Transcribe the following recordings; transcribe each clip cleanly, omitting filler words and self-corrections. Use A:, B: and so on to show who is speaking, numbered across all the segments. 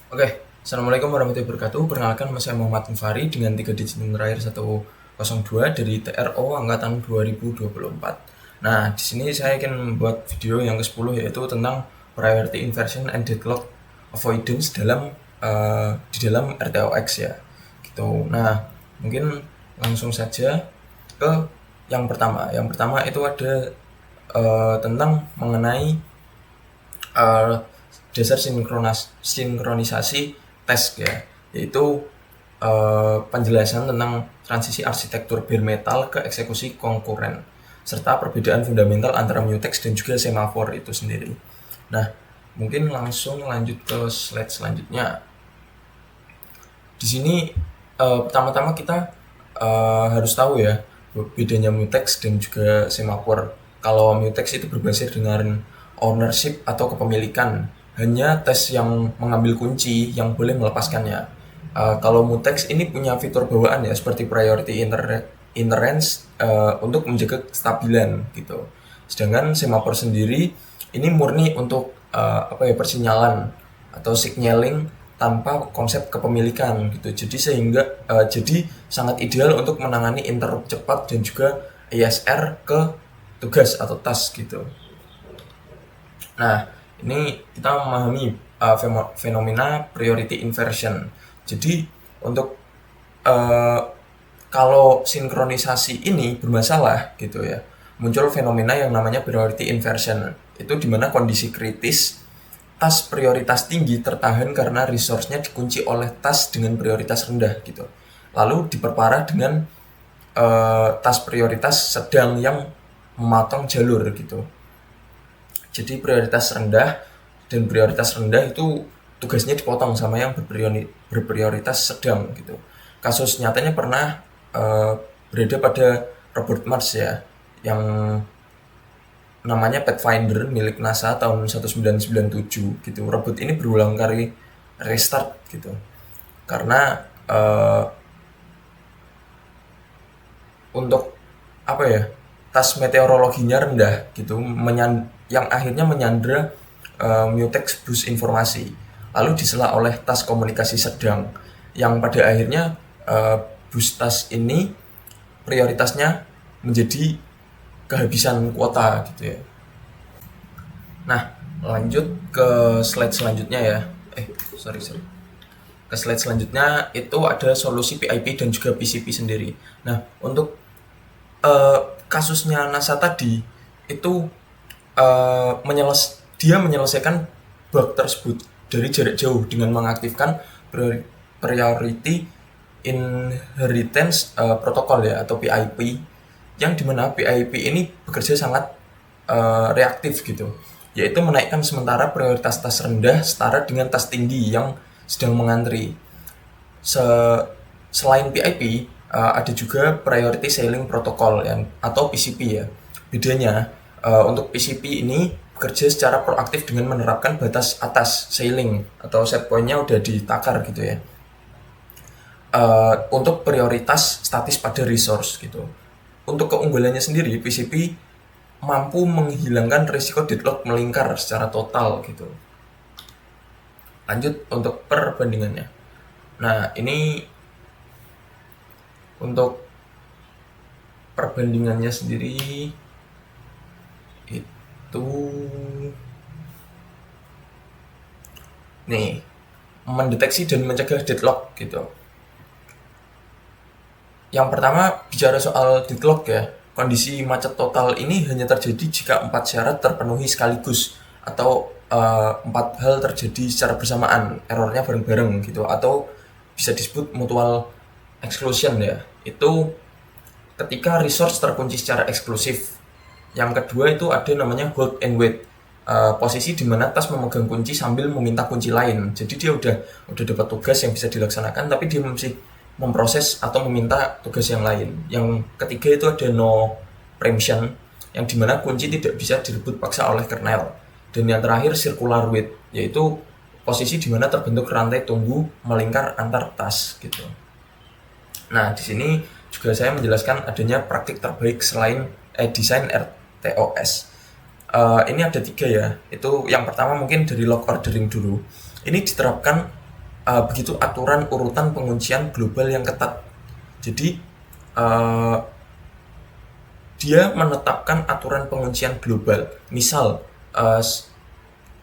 A: Oke, Assalamualaikum warahmatullahi wabarakatuh. Perkenalkan, saya Muhammad Mufari dengan 3 digit NIM terakhir 102 dari TRO angkatan 2024. Nah, di sini saya akan membuat video yang ke-10 yaitu tentang priority inversion and deadlock avoidance di dalam RTOX ya. Gitu. Nah, mungkin langsung saja ke yang pertama. Yang pertama itu ada tentang mengenai uh, dasar sinkronisasi tes ya, yaitu penjelasan tentang transisi arsitektur bare metal ke eksekusi konkuren serta perbedaan fundamental antara mutex dan juga semafor itu sendiri. Nah, mungkin langsung lanjut ke slide selanjutnya. Di sini pertama-tama kita harus tahu ya bedanya mutex dan juga semafor. Kalau mutex itu berbasis dengan ownership atau kepemilikan, hanya tes yang mengambil kunci yang boleh melepaskannya. Kalau mutex ini punya fitur bawaan ya seperti priority inherence untuk menjaga kestabilan gitu. Sedangkan semafor sendiri ini murni untuk persinyalan atau signaling tanpa konsep kepemilikan gitu. Jadi sangat ideal untuk menangani interrupt cepat dan juga ISR ke tugas atau task gitu. Nah, ini kita memahami fenomena priority inversion. Jadi untuk uh, kalau sinkronisasi ini bermasalah gitu ya, muncul fenomena yang namanya priority inversion. Itu dimana kondisi kritis tas prioritas tinggi tertahan karena resource-nya dikunci oleh tas dengan prioritas rendah gitu. Lalu diperparah dengan tas prioritas sedang yang memotong jalur gitu. Jadi prioritas rendah itu tugasnya dipotong sama yang berprioritas sedang gitu. Kasus nyatanya pernah berada pada Robert Mars ya, yang namanya Pathfinder milik NASA tahun 1997 gitu. Robot ini berulang kali restart gitu karena untuk apa ya, tas meteorologinya rendah gitu, yang akhirnya menyandra mutex bus informasi, lalu disela oleh tas komunikasi sedang yang pada akhirnya bus tas ini prioritasnya menjadi kehabisan kuota gitu ya. Nah, lanjut ke slide selanjutnya ya. Sorry. Ke slide selanjutnya itu ada solusi PIP dan juga PCP sendiri. Nah, untuk eh, kasusnya NASA tadi itu dia menyelesaikan bug tersebut dari jarak jauh dengan mengaktifkan priority inheritance protokol ya atau PIP, yang dimana PIP ini bekerja sangat reaktif gitu, yaitu menaikkan sementara prioritas tas rendah setara dengan tas tinggi yang sedang mengantri. Selain PIP, ada juga Priority Sailing Protocol yang atau PCP ya. Bedanya untuk PCP ini bekerja secara proaktif dengan menerapkan batas atas sailing atau set point-nya udah ditakar gitu ya. Untuk prioritas statis pada resource gitu. Untuk keunggulannya sendiri, PCP mampu menghilangkan risiko deadlock melingkar secara total gitu. Lanjut untuk perbandingannya. Nah, ini untuk perbandingannya sendiri itu nih, mendeteksi dan mencegah deadlock gitu. Yang pertama bicara soal deadlock ya. Kondisi macet total ini hanya terjadi jika 4 syarat terpenuhi sekaligus atau 4 hal terjadi secara bersamaan, errornya bareng-bareng gitu, atau bisa disebut mutual exclusion ya. Itu ketika resource terkunci secara eksklusif. Yang kedua itu ada namanya hold and wait. Posisi di mana tas memegang kunci sambil meminta kunci lain. Jadi dia udah dapat tugas yang bisa dilaksanakan, tapi dia masih memproses atau meminta tugas yang lain. Yang ketiga itu ada no preemption, yang dimana kunci tidak bisa direbut paksa oleh kernel. Dan yang terakhir circular wait, yaitu posisi di mana terbentuk rantai tunggu melingkar antar tas gitu. Nah, di sini juga saya menjelaskan adanya praktik terbaik selain desain RTOS. Ini ada 3 ya. Itu yang pertama mungkin dari log ordering dulu. Ini diterapkan begitu aturan urutan penguncian global yang ketat. Jadi dia menetapkan aturan penguncian global. Misal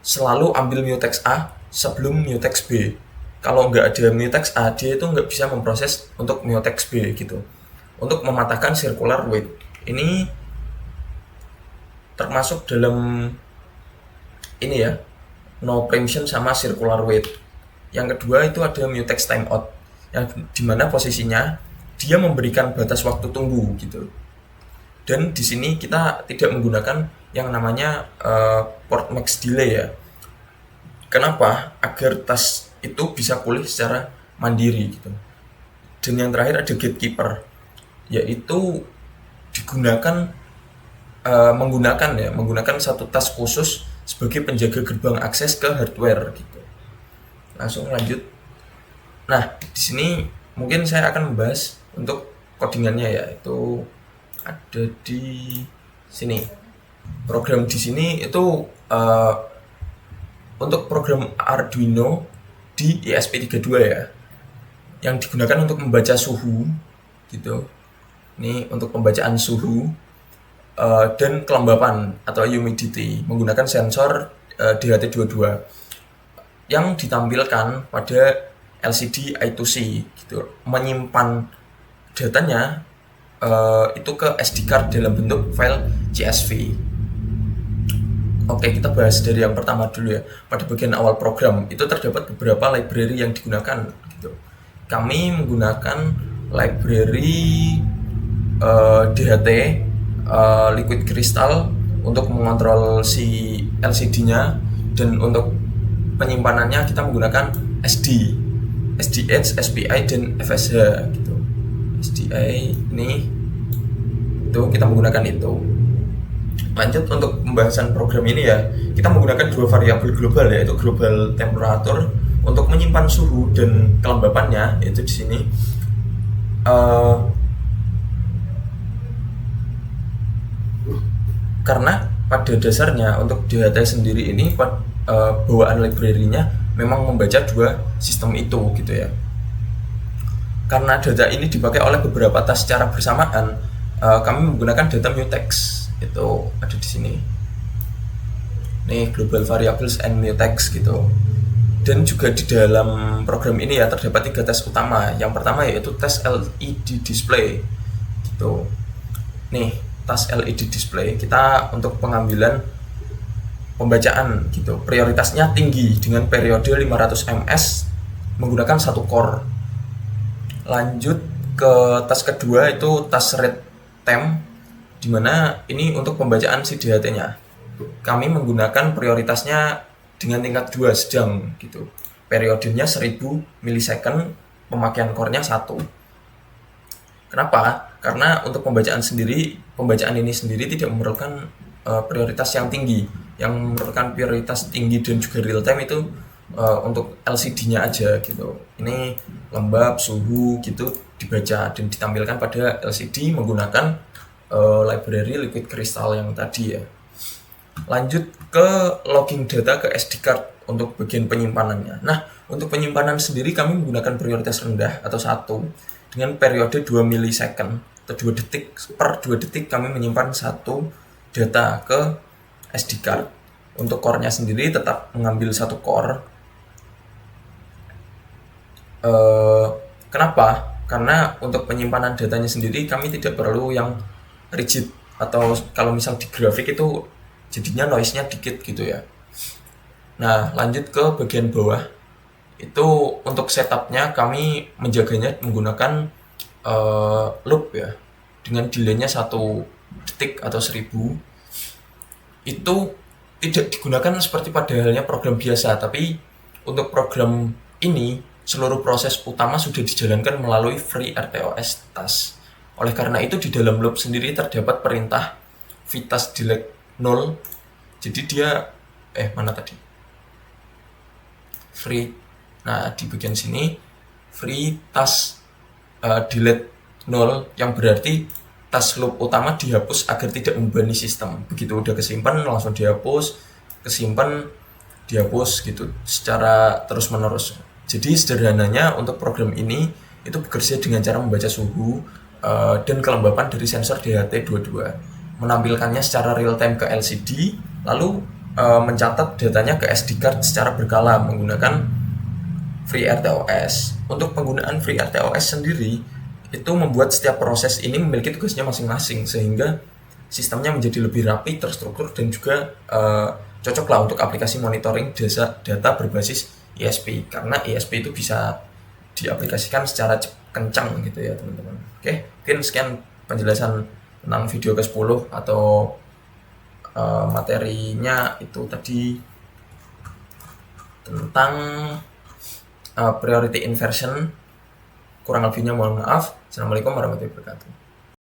A: selalu ambil mutex A sebelum mutex B. Kalau nggak ada mutex A, dia itu nggak bisa memproses untuk mutex B gitu. Untuk mematahkan circular wait. Ini termasuk dalam ini ya, no preemption sama circular wait. Yang kedua itu ada mutex timeout, yang dimana posisinya dia memberikan batas waktu tunggu gitu. Dan di sini kita tidak menggunakan yang namanya port max delay ya. Kenapa? Agar tas itu bisa pulih secara mandiri gitu. Dan yang terakhir ada gatekeeper, yaitu digunakan menggunakan satu tas khusus sebagai penjaga gerbang akses ke hardware gitu. Langsung lanjut. Nah, di sini mungkin saya akan membahas untuk codingannya ya, itu ada di sini. Program di sini itu untuk program Arduino di ESP32 ya, yang digunakan untuk membaca suhu gitu. Ini untuk pembacaan suhu dan kelembapan atau humidity menggunakan sensor DHT22 yang ditampilkan pada LCD I2C gitu, menyimpan datanya itu ke SD card dalam bentuk file CSV. Oke, kita bahas dari yang pertama dulu ya. Pada bagian awal program itu terdapat beberapa library yang digunakan gitu. Kami menggunakan library DHT liquid crystal untuk mengontrol si LCD-nya, dan untuk penyimpanannya kita menggunakan SDH, SPI, dan FSH gitu. SDI ini itu kita menggunakan itu. Lanjut untuk pembahasan program ini ya, kita menggunakan dua variabel global, yaitu global temperature untuk menyimpan suhu dan kelembapannya, yaitu di sini. Karena pada dasarnya untuk DHT sendiri ini bawaan library-nya memang membaca dua sistem itu gitu ya. Karena data ini dipakai oleh beberapa tas secara bersamaan, kami menggunakan data mutex, itu ada di sini. Ini global variables and mutex gitu. Dan juga di dalam program ini ya terdapat 3 tes utama. Yang pertama yaitu tes LED display gitu. Nih, tes LED display kita untuk pengambilan pembacaan gitu, prioritasnya tinggi dengan periode 500 ms menggunakan 1 core. Lanjut ke tes kedua itu tes read time, dimana ini untuk pembacaan si DHT-nya. Kami menggunakan prioritasnya dengan tingkat 2 sedang gitu. Periodenya 1000 milisecond, pemakaian core-nya 1. Kenapa? Karena untuk pembacaan ini sendiri tidak memerlukan prioritas yang tinggi. Yang memerlukan prioritas tinggi dan juga real time itu untuk LCD-nya aja gitu. Ini lembab, suhu gitu dibaca dan ditampilkan pada LCD menggunakan library liquid crystal yang tadi ya. Lanjut ke logging data ke SD card untuk bagian penyimpanannya. Nah, untuk penyimpanan sendiri kami menggunakan prioritas rendah atau 1 dengan periode 2 milisecond atau 2 detik. Per 2 detik kami menyimpan 1 data ke SD card. Untuk core-nya sendiri tetap mengambil 1 core. Kenapa? Karena untuk penyimpanan datanya sendiri kami tidak perlu yang rigid, atau kalau misal di grafik itu jadinya noise-nya dikit gitu ya. Nah, lanjut ke bagian bawah. Itu untuk setup-nya kami menjaganya menggunakan loop ya, dengan delay-nya 1 detik atau 1000. Itu tidak digunakan seperti pada halnya program biasa, tapi untuk program ini seluruh proses utama sudah dijalankan melalui FreeRTOS task. Oleh karena itu di dalam loop sendiri terdapat perintah vtask delete 0. Jadi dia mana tadi? Free. Nah, di bagian sini free task delete 0 yang berarti task loop utama dihapus agar tidak membebani sistem. Begitu udah kesimpan langsung dihapus, kesimpan dihapus gitu secara terus-menerus. Jadi sederhananya untuk program ini itu bekerja dengan cara membaca suhu dan kelembapan dari sensor DHT22, menampilkannya secara real time ke LCD, lalu mencatat datanya ke SD card secara berkala menggunakan FreeRTOS. Untuk penggunaan FreeRTOS sendiri itu membuat setiap proses ini memiliki tugasnya masing-masing sehingga sistemnya menjadi lebih rapi, terstruktur dan juga cocoklah untuk aplikasi monitoring data berbasis ISP, karena ISP itu bisa diaplikasikan secara kencang gitu ya teman-teman. Oke, mungkin sekian penjelasan tentang video ke-10 atau materinya itu tadi tentang priority inversion. Kurang lebihnya mohon maaf. Assalamualaikum warahmatullahi wabarakatuh.